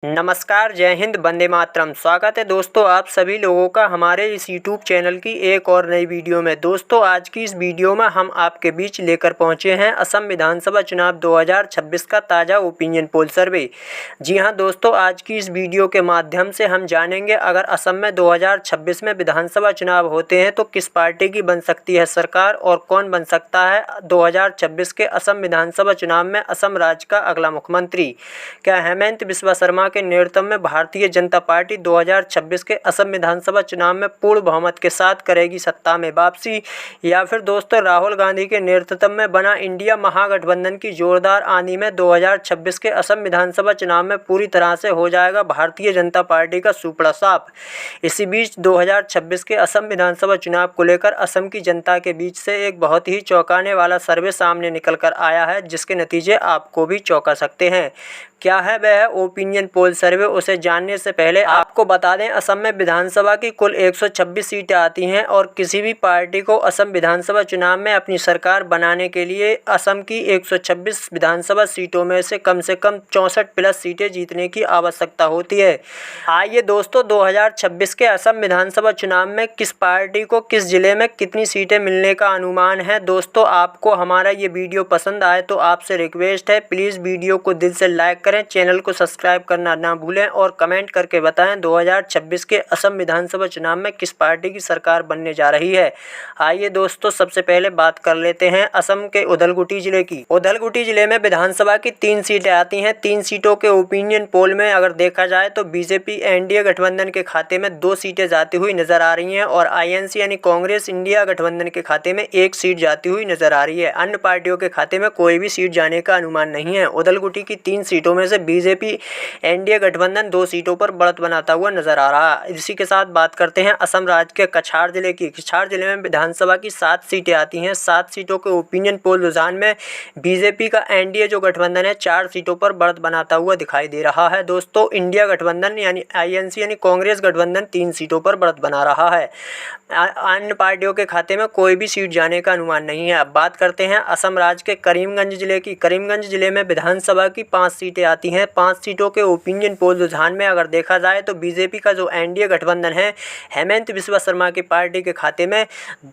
नमस्कार, जय हिंद, वंदे मातरम। स्वागत है दोस्तों आप सभी लोगों का हमारे इस यूट्यूब चैनल की एक और नई वीडियो में। दोस्तों आज की इस वीडियो में हम आपके बीच लेकर पहुंचे हैं असम विधानसभा चुनाव 2026 का ताज़ा ओपिनियन पोल सर्वे। जी हां दोस्तों, आज की इस वीडियो के माध्यम से हम जानेंगे अगर असम में 2026 में विधानसभा चुनाव होते हैं तो किस पार्टी की बन सकती है सरकार और कौन बन सकता है 2026 के असम विधानसभा चुनाव में असम राज्य का अगला मुख्यमंत्री। क्या हेमंत बिस्वा शर्मा के नेतृत्व में भारतीय जनता पार्टी 2026 के असम विधानसभा चुनाव में पूर्ण बहुमत के साथ करेगी सत्ता में वापसी, या फिर दोस्तों राहुल गांधी के नेतृत्व में बना इंडिया महागठबंधन की जोरदार आंधी में 2026 के असम विधानसभा चुनाव में पूरी तरह से हो जाएगा भारतीय जनता पार्टी का सुपड़ा साफ। इसी बीच 2026 के असम विधानसभा चुनाव को लेकर असम की जनता के बीच से एक बहुत ही चौंकाने वाला सर्वे सामने निकल कर आया है, जिसके नतीजे आपको भी चौंका सकते हैं। क्या है वह ओपिनियन पोल सर्वे, उसे जानने से पहले आपको बता दें असम में विधानसभा की कुल 126 सीटें आती हैं और किसी भी पार्टी को असम विधानसभा चुनाव में अपनी सरकार बनाने के लिए असम की 126 विधानसभा सीटों में से कम 64 प्लस सीटें जीतने की आवश्यकता होती है। आइए दोस्तों 2026 के असम विधानसभा चुनाव में किस पार्टी को किस जिले में कितनी सीटें मिलने का अनुमान है। दोस्तों आपको हमारा ये वीडियो पसंद आए तो आपसे रिक्वेस्ट है, प्लीज़ वीडियो को दिल से लाइक करें, चैनल को सब्सक्राइब करना ना भूलें और कमेंट करके बताएं 2026 के असम विधानसभा चुनाव में किस पार्टी की सरकार बनने जा रही है। आइए दोस्तों सबसे पहले बात कर लेते हैं असम के उदलगुटी जिले की। उदलगुटी जिले में विधानसभा की 3 सीटें आती हैं। 3 सीटों के ओपिनियन पोल में अगर देखा जाए तो बीजेपी एनडीए गठबंधन के खाते में 2 सीटें जाती हुई नजर आ रही हैं और आईएनसी यानी कांग्रेस इंडिया गठबंधन के खाते में 1 सीट जाती हुई नजर आ रही है। अन्य पार्टियों के खाते में कोई भी सीट जाने का अनुमान नहीं है। उदलगुटी की 3 सीटों में से बीजेपी एनडीए गठबंधन 2 सीटों पर बढ़त बनाता हुआ नजर आ रहा है। इसी के साथ बात करते हैं असम राज्य के कछार जिले की। कछार जिले में विधानसभा की 7 सीटें आती हैं। 7 सीटों के ओपिनियन पोल रुझान में बीजेपी का एनडीए जो गठबंधन है 4 सीटों पर बढ़त बनाता हुआ दिखाई दे रहा है। दोस्तों इंडिया गठबंधन यानी आईएनसी यानी कांग्रेस गठबंधन 3 सीटों पर बढ़त बना रहा है। अन्य पार्टियों के खाते में कोई भी सीट जाने का अनुमान नहीं है। अब बात करते हैं असम राज्य के करीमगंज जिले की। करीमगंज जिले में विधानसभा की 5 सीटें आती हैं। 5 सीटों के ओपिनियन पोल रुझान में अगर देखा जाए तो बीजेपी का जो एनडीए गठबंधन है हेमंत बिस्वा शर्मा की पार्टी के खाते में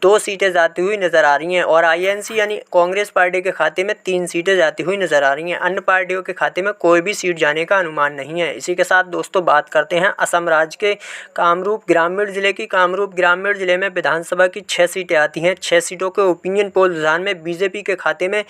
2 सीटें जाती हुई नजर आ रही हैं और आईएनसी यानी कांग्रेस पार्टी के खाते में 3 सीटें जाती हुई नजर आ रही हैं। अन्य पार्टियों के खाते में कोई भी सीट जाने का अनुमान नहीं है। इसी के साथ दोस्तों बात करते हैं असम राज्य के कामरूप ग्रामीण जिले की। कामरूप ग्रामीण जिले में विधानसभा की 6 सीटें आती हैं। 6 सीटों के ओपिनियन पोल रुझान में बीजेपी के खाते में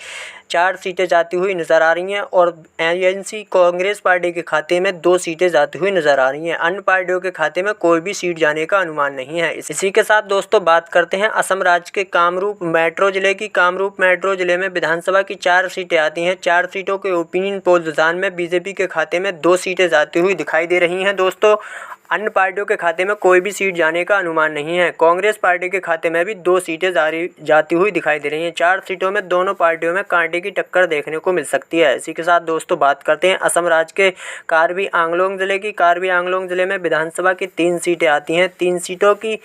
4 सीटें जाती हुई नजर आ रही हैं और आईएनसी कांग्रेस पार्टी के खाते में 2 सीटें जाती हुई नजर आ रही हैं। अन्य पार्टियों के खाते में कोई भी सीट जाने का अनुमान नहीं है। इसी के साथ दोस्तों बात करते हैं असम राज्य के कामरूप मेट्रो जिले की। कामरूप मेट्रो जिले में विधानसभा की 4 सीटें आती हैं। 4 सीटों के ओपिनियन पोल रुझान में बीजेपी के खाते में 2 सीटें जाती हुई दिखाई दे रही हैं। दोस्तों अन्य पार्टियों के खाते में कोई भी सीट जाने का अनुमान नहीं है। कांग्रेस पार्टी के खाते में भी 2 सीटें जाती हुई दिखाई दे रही हैं। 4 सीटों में दोनों पार्टियों में कांटे की टक्कर देखने को मिल सकती है। इसी के साथ दोस्तों बात करते हैं असम राज्य के कार्बी आंगलोंग जिले की। कार्बी आंगलोंग जिले में विधानसभा की 3 सीटें आती हैं। 3 सीटों की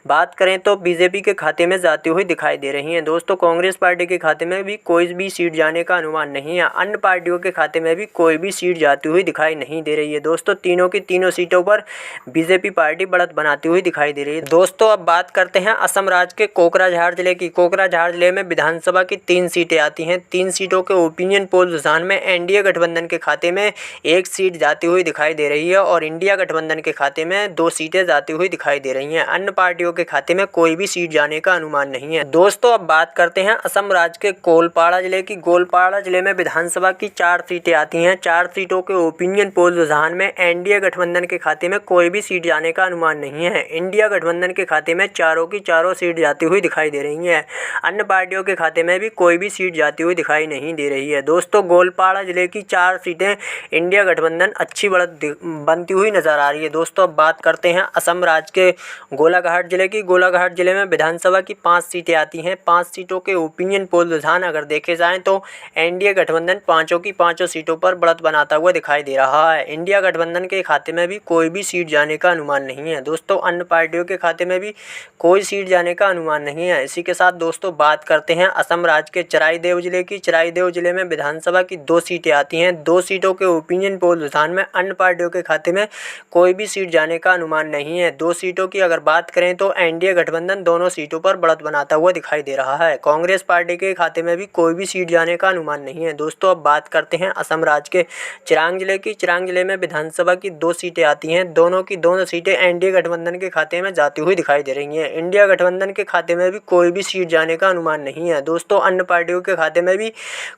बात करें तो बीजेपी के खाते में जाती हुई दिखाई दे रही हैं। दोस्तों कांग्रेस पार्टी के खाते में भी कोई भी सीट जाने का अनुमान नहीं है। अन्य पार्टियों के खाते में भी कोई भी सीट जाती हुई दिखाई नहीं दे रही है। दोस्तों तीनों की तीनों सीटों पर बीजेपी पार्टी बढ़त बनाती हुई दिखाई दे रही है। दोस्तों अब बात करते हैं असम राज्य के कोकराझार जिले की। कोकराझार जिले में विधानसभा की 3 सीटें आती हैं। 3 सीटों के ओपिनियन पोल रुझान में एनडीए गठबंधन के खाते में 1 सीट जाती हुई दिखाई दे रही है और इंडिया गठबंधन के खाते में 2 सीटें जाती हुई दिखाई दे रही हैं। अन्य पार्टियों के खाते में कोई भी सीट जाने का अनुमान नहीं है। दोस्तों अब बात करते हैं असम राज्य के गोलपाड़ा जिले की। गोलपाड़ा जिले में विधानसभा की 4 सीटें आती हैं। 4 सीटों के ओपिनियन पोल रुझान में एनडीए गठबंधन के खाते में कोई भी सीट जाने का अनुमान नहीं है। इंडिया गठबंधन के खाते में चारों की चारों सीट जाती हुई दिखाई दे रही हैं। अन्य पार्टियों के खाते में भी कोई भी सीट जाती हुई दिखाई नहीं दे रही है। दोस्तों गोलपाड़ा जिले की 4 सीटें इंडिया गठबंधन अच्छी बढ़त बनती हुई नजर आ रही है। दोस्तों अब बात करते हैं असम राज्य के गोलाघाट जिले की। गोलाघाट जिले में विधानसभा की 5 सीटें आती हैं। 5 सीटों के ओपिनियन पोल रुझान अगर देखे जाएं तो एनडीए गठबंधन 5 की 5 सीटों पर बढ़त बनाता हुआ दिखाई दे रहा है। इंडिया गठबंधन के खाते में भी कोई भी सीट जाने का अनुमान नहीं है। दोस्तों अन्य पार्टियों के खाते में भी कोई सीट जाने का अनुमान नहीं है। इसी के साथ दोस्तों बात करते हैं असम राज्य के चराईदेव जिले की। चराईदेव जिले में विधानसभा की 2 सीटें आती हैं। 2 सीटों के ओपिनियन पोल रुझान में अन्य पार्टियों के खाते में कोई भी सीट जाने का अनुमान नहीं है। 2 सीटों की अगर बात करें तो एनडीए गठबंधन दोनों सीटों पर बढ़त बनाता हुआ दिखाई दे रहा है। कांग्रेस पार्टी के खाते में भी कोई भी सीट जाने का अनुमान नहीं है। दोस्तों अब बात करते हैं असम राज्य के चिरांग जिले की। चिरांग जिले में विधानसभा की 2 सीटें आती हैं। दोनों की दोनों सीटें एनडीए गठबंधन के खाते में जाती हुई दिखाई दे रही हैं। इंडिया गठबंधन के खाते में भी कोई भी सीट जाने का अनुमान नहीं है। दोस्तों अन्य पार्टियों के खाते में भी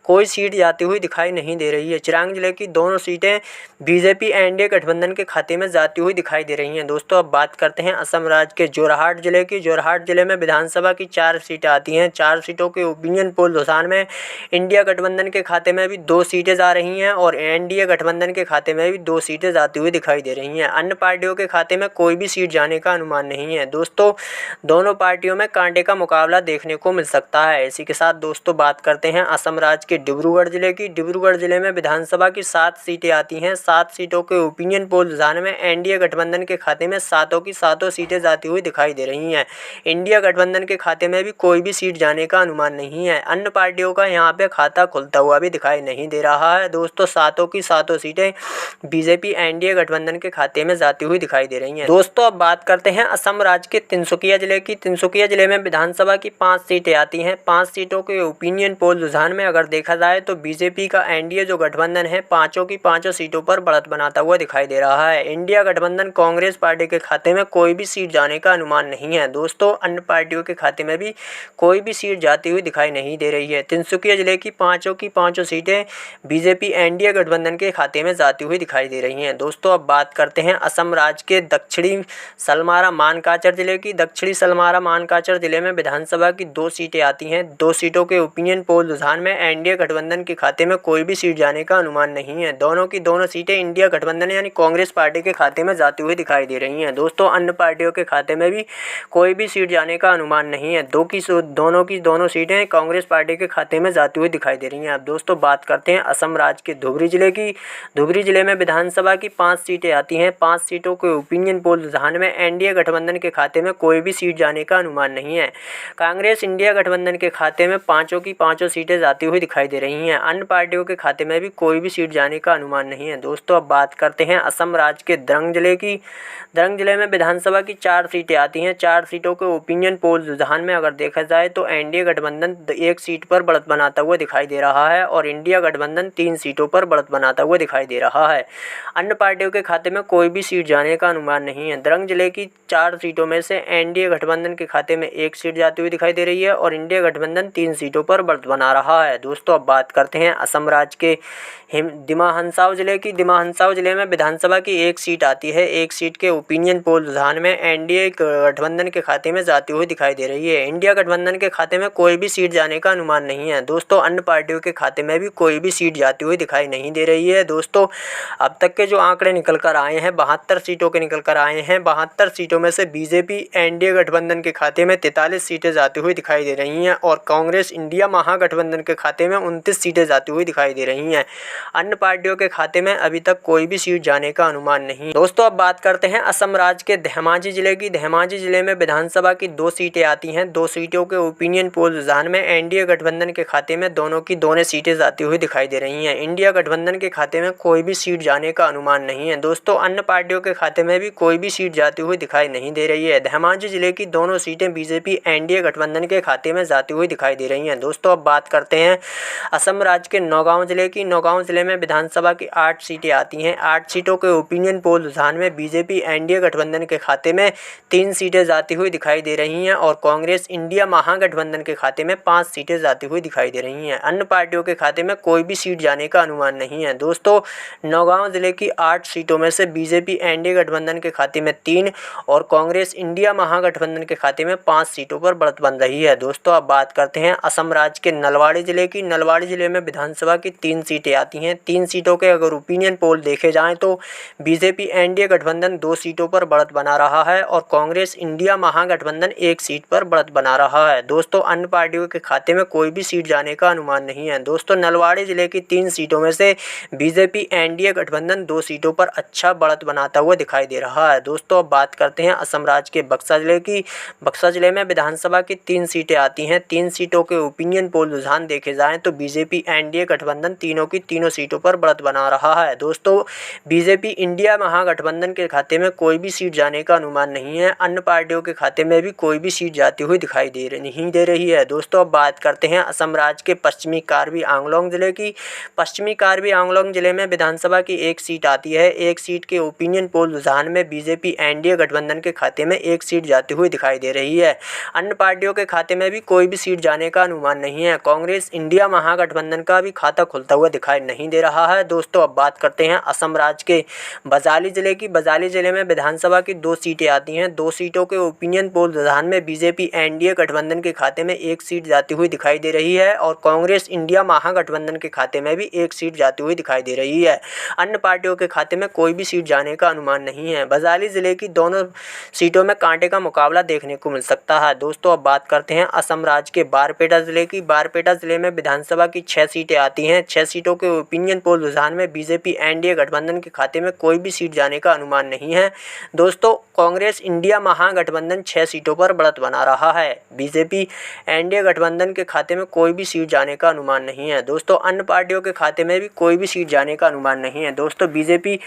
कोई सीट जाती हुई दिखाई नहीं दे रही है। चिरांग जिले की दोनों सीटें बीजेपी एनडीए गठबंधन के खाते में जाती हुई दिखाई दे रही हैं। दोस्तों अब बात करते हैं असम राज्य के जोरहाट जिले की। जोरहाट जिले में विधानसभा की 4 सीटें आती हैं। 4 सीटों के ओपिनियन पोल रुझान में इंडिया गठबंधन के खाते में भी 2 सीटें जा रही हैं और एनडीए गठबंधन के खाते में भी 2 सीटें जाती हुई दिखाई दे रही हैं। अन्य पार्टियों के खाते में कोई भी सीट जाने का अनुमान नहीं है। दोस्तों दोनों पार्टियों में कांटे का मुकाबला देखने को मिल सकता है। इसी के साथ दोस्तों बात करते हैं असम राज्य के डिब्रूगढ़ जिले की। डिब्रूगढ़ जिले में विधानसभा की 7 सीटें आती हैं। 7 सीटों के ओपिनियन पोल रुझान में एनडीए गठबंधन के खाते में 7 की 7 सीटें जाती हुई दिखाई दे रही हैं। इंडिया गठबंधन के खाते में भी कोई भी सीट जाने का अनुमान नहीं है। अन्य पार्टियों का यहाँ पे खाता खुलता हुआ भी दिखाई नहीं दे रहा है। दोस्तों 7 की 7 सीटें बीजेपी एनडीए गठबंधन के खाते में जाती हुई दिखाई दे रही हैं। दोस्तों अब बात करते हैं असम राज्य के तिनसुकिया जिले की। तिनसुकिया जिले में विधानसभा की 5 सीटें आती हैं। 5 सीटों के ओपिनियन पोल रुझान में अगर देखा जाए तो बीजेपी का एनडीए जो गठबंधन है 5 की 5 सीटों पर बढ़त बनाता हुआ दिखाई दे रहा है। इंडिया गठबंधन कांग्रेस पार्टी के खाते में कोई भी सीट जाने का अनुमान नहीं है। दोस्तों अन्य पार्टियों के खाते में भी कोई भी सीट जाती हुई दिखाई नहीं दे रही है। तिनसुकिया जिले की 5 सीटें बीजेपी एनडीए गठबंधन के खाते में जाती हुई दिखाई दे रही हैं। दोस्तों अब बात करते हैं असम राज्य के दक्षिणी सलमारा मानकाचर जिले की। दक्षिणी सलमारा मानकाचर जिले में विधानसभा की 2 सीटें आती हैं। 2 सीटों के ओपिनियन पोल रुझान में एनडीए गठबंधन के खाते में कोई भी सीट जाने का अनुमान नहीं है। दोनों की दोनों सीटें इंडिया गठबंधन यानी कांग्रेस पार्टी के खाते में जाती हुई दिखाई दे रही हैं। दोस्तों अन्य पार्टियों के खाते में भी कोई भी सीट जाने का अनुमान नहीं है। दोनों की दोनों सीटें कांग्रेस पार्टी के खाते में जाती हुई दिखाई दे रही हैं। अब दोस्तों बात करते हैं असम राज्य के धुबरी जिले की। धुबरी जिले में विधानसभा की 5 सीटें आती हैं। 5 सीटों के ओपिनियन पोल रुझान में एनडीए गठबंधन के खाते में कोई भी सीट जाने का अनुमान नहीं है। कांग्रेस इंडिया गठबंधन के खाते में 5 की 5 सीटें जाती हुई दिखाई दे रही हैं। अन्य पार्टियों के खाते में भी कोई भी सीट जाने का अनुमान नहीं है। दोस्तों अब बात करते हैं असम राज्य के दरंग जिले की। दरंग जिले में विधानसभा की 4 सीटें आती हैं। 4 सीटों के ओपिनियन पोल रुझान में अगर देखा जाए तो एनडीए गठबंधन 1 सीट पर बढ़त बनाता हुआ दिखाई दे रहा है और इंडिया गठबंधन 3 सीटों पर बढ़त बनाता हुआ दिखाई दे रहा है। अन्य पार्टियों के खाते में कोई भी सीट जाने का अनुमान नहीं है। दरंग जिले की 4 सीटों में से एनडीए गठबंधन के खाते में 1 सीट जाती हुई दिखाई दे रही है और इंडिया गठबंधन 3 सीटों पर बढ़त बना रहा है। दोस्तों अब बात करते हैं असम राज्य के दिमा हंसाओ जिले की। दिमा हंसाओ जिले में विधानसभा की 1 सीट आती है। 1 सीट के ओपिनियन पोल रुझान में एनडीए गठबंधन के खाते में जाती हुई दिखाई दे रही है। इंडिया गठबंधन के खाते में कोई भी सीट जाने का अनुमान नहीं है। दोस्तों अन्य पार्टियों के खाते में भी कोई भी सीट जाती हुई दिखाई नहीं दे रही है। दोस्तों अब तक के जो आंकड़े निकल कर आए हैं 72 सीटों के निकल कर आए हैं। 72 सीटों में से बीजेपी एनडीए गठबंधन के खाते में 43 सीटें जाती हुई दिखाई दे रही हैं और कांग्रेस इंडिया महागठबंधन के खाते में 29 सीटें जाती हुई दिखाई दे रही हैं। अन्य पार्टियों के खाते में अभी तक कोई भी सीट जाने का अनुमान नहीं। दोस्तों अब बात करते हैं असम राज्य के धेमाजी जिले की। धेमाजी जिले में विधानसभा की 2 सीटें आती हैं। 2 सीटों के ओपिनियन पोल रुझान में एनडीए गठबंधन के खाते में दोनों की दोनों सीटें जाती हुई दिखाई दे रही हैं। इंडिया गठबंधन के खाते में कोई भी सीट जाने का अनुमान नहीं है। दोस्तों अन्य पार्टियों के खाते में भी कोई भी सीट जाती हुई दिखाई नहीं दे रही है। धेमाजी जिले की दोनों सीटें बीजेपी एनडीए गठबंधन के खाते में जाती हुई दिखाई दे रही हैं। दोस्तों अब बात करते हैं असम राज्य के नौगांव जिले की। नौगांव जिले में विधानसभा की 8 सीटें आती हैं। 8 सीटों के ओपिनियन पोल रुझान में बीजेपी एनडीए गठबंधन के खाते में 3 सीटें जाती हुई दिखाई दे रही हैं और कांग्रेस इंडिया महागठबंधन के खाते में 5 सीटें जाती हुई दिखाई दे रही हैं। अन्य पार्टियों के खाते में कोई भी सीट जाने का अनुमान नहीं है। दोस्तों नौगांव जिले की 8 सीटों में से बीजेपी एनडीए गठबंधन के खाते में 3 और कांग्रेस इंडिया महागठबंधन के खाते में 5 सीटों पर बढ़त बन रही है। दोस्तों अब बात करते हैं असम राज्य के नलवाड़ी जिले की। नलवाड़ी जिले में विधानसभा की 3 सीटें आती हैं। 3 सीटों के अगर ओपिनियन पोल देखे जाएं तो बीजेपी एनडीए गठबंधन 2 सीटों पर बढ़त बना रहा है और कांग्रेस इंडिया महागठबंधन 1 सीट पर बढ़त बना रहा है। दोस्तों अन्य पार्टियों के खाते में कोई भी सीट जाने का अनुमान नहीं है। दोस्तों नलवाड़ी जिले की 3 सीटों में से बीजेपी एनडीए गठबंधन 2 सीटों पर अच्छा बढ़त बनाता हुआ हुआ दिखाई दे रहा है। दोस्तों अब बात करते हैं असम राज्य के बक्सा जिले की। बक्सा जिले में विधानसभा की 3 सीटें आती हैं। 3 सीटों के ओपिनियन पोल रुझान देखे जाएं तो बीजेपी एनडीए गठबंधन तीनों की तीनों सीटों पर बढ़त बना रहा है। दोस्तों बीजेपी इंडिया महागठबंधन के खाते में कोई भी सीट जाने का अनुमान नहीं है। अन्य पार्टियों के खाते में भी कोई भी सीट जाती हुई दिखाई नहीं दे रही है। दोस्तों अब बात करते हैं असम राज्य के पश्चिमी कार्बी आंगलोंग जिले की। पश्चिमी कार्बी आंगलोंग जिले में विधानसभा की 1 सीट आती है। 1 सीट के ओपिनियन पोल रुझान में बीजेपी एनडीए गठबंधन के खाते में 1 सीट जाती हुई दिखाई दे रही है। अन्य पार्टियों के खाते में भी कोई भी सीट जाने का अनुमान नहीं है। कांग्रेस इंडिया महागठबंधन का भी खाता खुलता हुआ दिखाई नहीं दे रहा है। दोस्तों अब बात करते हैं असम राज्य के बजाली जिले की। बजाली जिले में विधानसभा की 2 सीटें आती हैं। 2 सीटों के ओपिनियन पोल रुझान में बीजेपी एनडीए गठबंधन के खाते में 1 सीट जाती हुई दिखाई दे रही है और कांग्रेस इंडिया महागठबंधन के खाते में भी 1 सीट जाती हुई दिखाई दे रही है। अन्य पार्टियों के खाते में कोई भी सीट जाने का अनुमान नहीं है। बजाली जिले की दोनों सीटों में कांटे का मुकाबला देखने को मिल सकता है। दोस्तों अब बात करते हैं असम राज्य के बारपेटा जिले की। बारपेटा जिले में विधानसभा की 6 सीटें आती हैं। 6 सीटों के ओपिनियन पोल रुझान में बीजेपी एनडीए गठबंधन के खाते में कोई भी सीट जाने का अनुमान नहीं है। दोस्तों कांग्रेस इंडिया महागठबंधन 6 सीटों पर बढ़त बना रहा है। बीजेपी एनडीए गठबंधन के खाते में कोई भी सीट जाने का अनुमान नहीं है। दोस्तों अन्य पार्टियों के खाते में भी कोई भी सीट जाने का अनुमान नहीं है। दोस्तों बीजेपी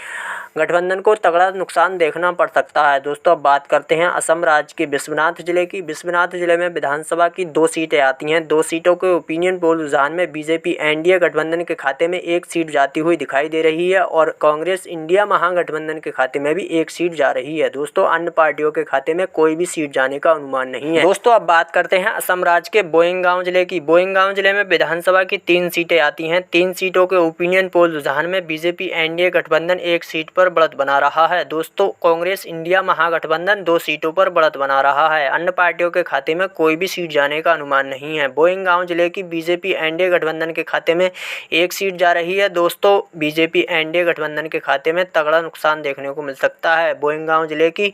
गठबंधन को तगड़ा नुकसान देखना पड़ सकता है। दोस्तों अब बात करते हैं असम राज्य के बिस्वनाथ जिले की। बिस्वनाथ जिले में विधानसभा की 2 सीटें आती हैं। 2 सीटों के ओपिनियन पोल रुझान में बीजेपी एनडीए गठबंधन के खाते में 1 सीट जाती हुई दिखाई दे रही है और कांग्रेस इंडिया महागठबंधन के खाते में भी 1 सीट जा रही है। दोस्तों अन्य पार्टियों के खाते में कोई भी सीट जाने का अनुमान नहीं है। दोस्तों अब बात करते हैं असम राज्य के बोइंगांव जिले की। बोइंगांव जिले में विधानसभा की 3 सीटें आती हैं। 3 सीटों के ओपिनियन पोल रुझान में बीजेपी एनडीए गठबंधन 1 सीट पर बढ़त बना रहा है। दोस्तों कांग्रेस इंडिया महागठबंधन 2 सीटों पर बढ़त बना रहा है। अन्य पार्टियों के खाते में कोई भी सीट जाने का अनुमान नहीं है। बोइंगांव जिले की बीजेपी एनडीए गठबंधन के खाते में 1 सीट जा रही है। दोस्तों बीजेपी एनडीए गठबंधन के खाते में तगड़ा नुकसान देखने को मिल सकता है। बोइंगांव जिले की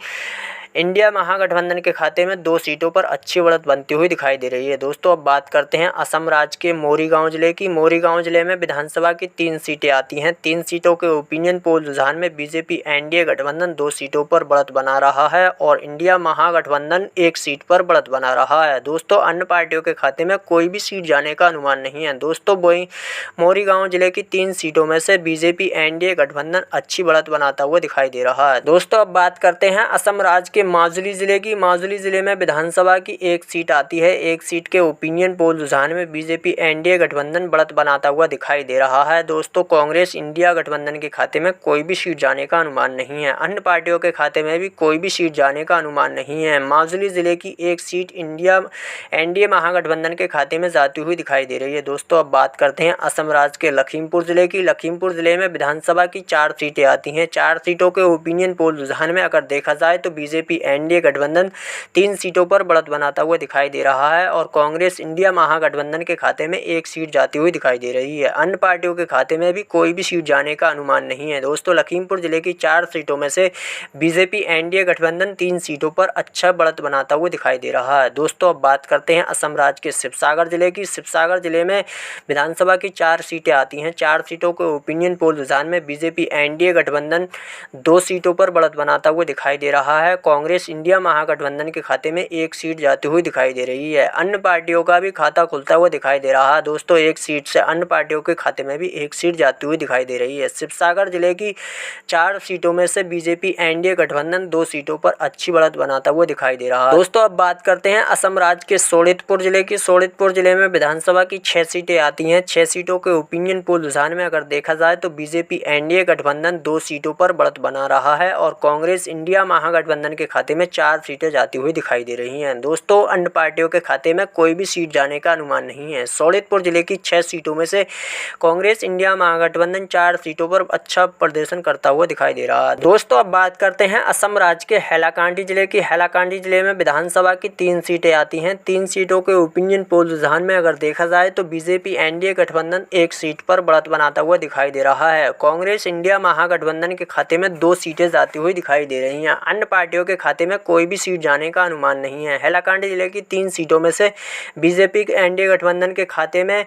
इंडिया महागठबंधन के खाते में 2 सीटों पर अच्छी बढ़त बनती हुई दिखाई दे रही है। दोस्तों अब बात करते हैं असम राज्य के मोरीगांव जिले की। मोरीगांव जिले में विधानसभा की 3 सीटें आती हैं। 3 सीटों के ओपिनियन पोल रुझान में बीजेपी एनडीए गठबंधन 2 सीटों पर बढ़त बना रहा है और इंडिया महागठबंधन 1 सीट पर बढ़त बना रहा है। दोस्तों अन्य पार्टियों के खाते में कोई भी सीट जाने का अनुमान नहीं है। दोस्तों मोरीगांव जिले की 3 सीटों में से बीजेपी एनडीए गठबंधन अच्छी बढ़त बनाता हुआ दिखाई दे रहा है। दोस्तों अब बात करते हैं असम राज्य के माजुली जिले की। माजुली जिले में विधानसभा की 1 सीट आती है। 1 सीट के ओपिनियन पोल रुझान में बीजेपी एनडीए गठबंधन बढ़त बनाता हुआ दिखाई दे रहा है। दोस्तों कांग्रेस इंडिया गठबंधन के खाते में कोई भी सीट जाने का अनुमान नहीं है। अन्य पार्टियों के खाते में भी कोई भी सीट जाने का अनुमान नहीं है। माजुली जिले की 1 सीट इंडिया एनडीए महागठबंधन के खाते में जाती हुई दिखाई दे रही है। दोस्तों अब बात करते हैं असम राज्य के लखीमपुर जिले की। लखीमपुर जिले में विधानसभा की 4 सीटें आती हैं। 4 सीटों के ओपिनियन पोल रुझान में अगर देखा जाए तो बीजेपी एनडीए गठबंधन 3 सीटों पर बढ़त बनाता हुआ दिखाई दे रहा है और कांग्रेस इंडिया महागठबंधन के खाते में 1 सीट जाती हुई दिखाई दे रही है। अन्य पार्टियों के खाते में भी कोई भी सीट जाने का अनुमान नहीं है। दोस्तों लखीमपुर जिले की 4 सीटों में से बीजेपी एनडीए गठबंधन 3 सीटों पर अच्छा बढ़त बनाता हुआ दिखाई दे रहा है। दोस्तों अब बात करते हैं असम राज्य के शिवसागर जिले की। शिवसागर जिले में विधानसभा की 4 सीटें आती हैं। 4 सीटों के ओपिनियन पोल रुझान में बीजेपी एनडीए गठबंधन 2 सीटों पर बढ़त बनाता हुआ दिखाई दे रहा है। कांग्रेस इंडिया महागठबंधन के खाते में 1 सीट जाती हुई दिखाई दे रही है। अन्य पार्टियों का भी खाता खुलता हुआ दिखाई दे रहा है। दोस्तों 1 सीट से अन्य पार्टियों के खाते में भी 1 सीट जाती हुई दिखाई दे रही है। शिवसागर जिले की 4 सीटों में से बीजेपी एनडीए गठबंधन 2 सीटों पर अच्छी बढ़त बनाता हुआ दिखाई दे रहा है। दोस्तों अब बात करते हैं असम राज्य के शोणितपुर जिले की। शोणितपुर जिले में विधानसभा की 6 सीटें आती हैं। 6 सीटों के ओपिनियन पोल रुझान में अगर देखा जाए तो बीजेपी एनडीए गठबंधन 2 सीटों पर बढ़त बना रहा है और कांग्रेस इंडिया महागठबंधन के खाते में 4 सीटें जाती हुई दिखाई दे रही हैं। दोस्तों अन्य पार्टियों के खाते में कोई भी सीट जाने का अनुमान नहीं है। शोणितपुर जिले की 6 सीटों में से कांग्रेस इंडिया महागठबंधन 4 सीटों पर अच्छा प्रदर्शन करता हुआ दिखाई दे रहा है। दोस्तों अब बात करते हैं असम राज्य के हैलाकांडी जिले की। हैलाकांडी जिले में विधानसभा की 3 सीटें आती हैं। 3 सीटों के ओपिनियन पोल रुझान में अगर देखा जाए तो बीजेपी एनडीए गठबंधन 1 सीट पर बढ़त बनाता हुआ दिखाई दे रहा है। कांग्रेस इंडिया महागठबंधन के खाते में 2 सीटें जाती हुई दिखाई दे रही हैं। अन्य पार्टियों के खाते में कोई भी सीट जाने का अनुमान नहीं है। हैलाकांडी जिले की 3 सीटों में से बीजेपी के एनडीए गठबंधन के खाते में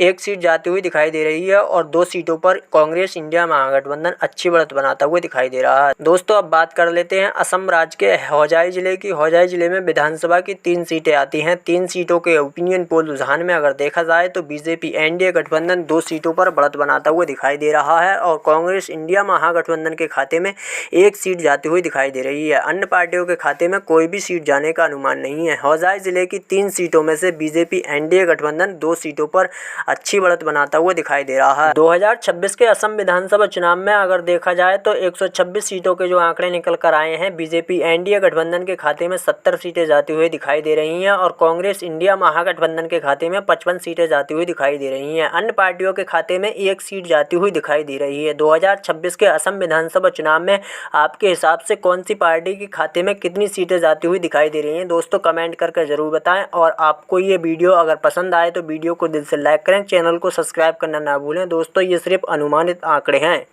एक सीट जाती हुई दिखाई दे रही है और 2 सीटों पर कांग्रेस इंडिया महागठबंधन अच्छी बढ़त बनाता हुआ दिखाई दे रहा है। दोस्तों अब बात कर लेते हैं असम राज्य के होजाई जिले की। होजाई जिले में विधानसभा की 3 सीटें आती हैं। 3 सीटों के ओपिनियन पोल रुझान में अगर देखा जाए तो बीजेपी एनडीए गठबंधन 2 सीटों पर बढ़त बनाता हुआ दिखाई दे रहा है और कांग्रेस इंडिया महागठबंधन के खाते में 1 सीट जाती हुई दिखाई दे रही है। अन्य पार्टियों के खाते में कोई भी सीट जाने का अनुमान नहीं है। होजाई जिले की 3 सीटों में से बीजेपी एनडीए गठबंधन 2 सीटों पर अच्छी बढ़त बनाता हुआ दिखाई दे रहा है। 2026 के असम विधानसभा चुनाव में अगर देखा जाए तो 126 सीटों के जो आंकड़े निकल कर आए हैं, बीजेपी एनडीए गठबंधन के खाते में 70 सीटें जाती हुई दिखाई दे रही हैं और कांग्रेस इंडिया महागठबंधन के खाते में 55 सीटें जाती हुई दिखाई दे रही हैं। अन्य पार्टियों के खाते में 1 सीट जाती हुई दिखाई दे रही है। 2026 के असम विधानसभा चुनाव में आपके हिसाब से कौन सी पार्टी के खाते में कितनी सीटें जाती हुई दिखाई दे रही हैं? दोस्तों कमेंट करके ज़रूर बताएं और आपको ये वीडियो अगर पसंद आए तो वीडियो को दिल से लाइक करें, चैनल को सब्सक्राइब करना ना भूलें। दोस्तों ये सिर्फ अनुमानित आंकड़े हैं।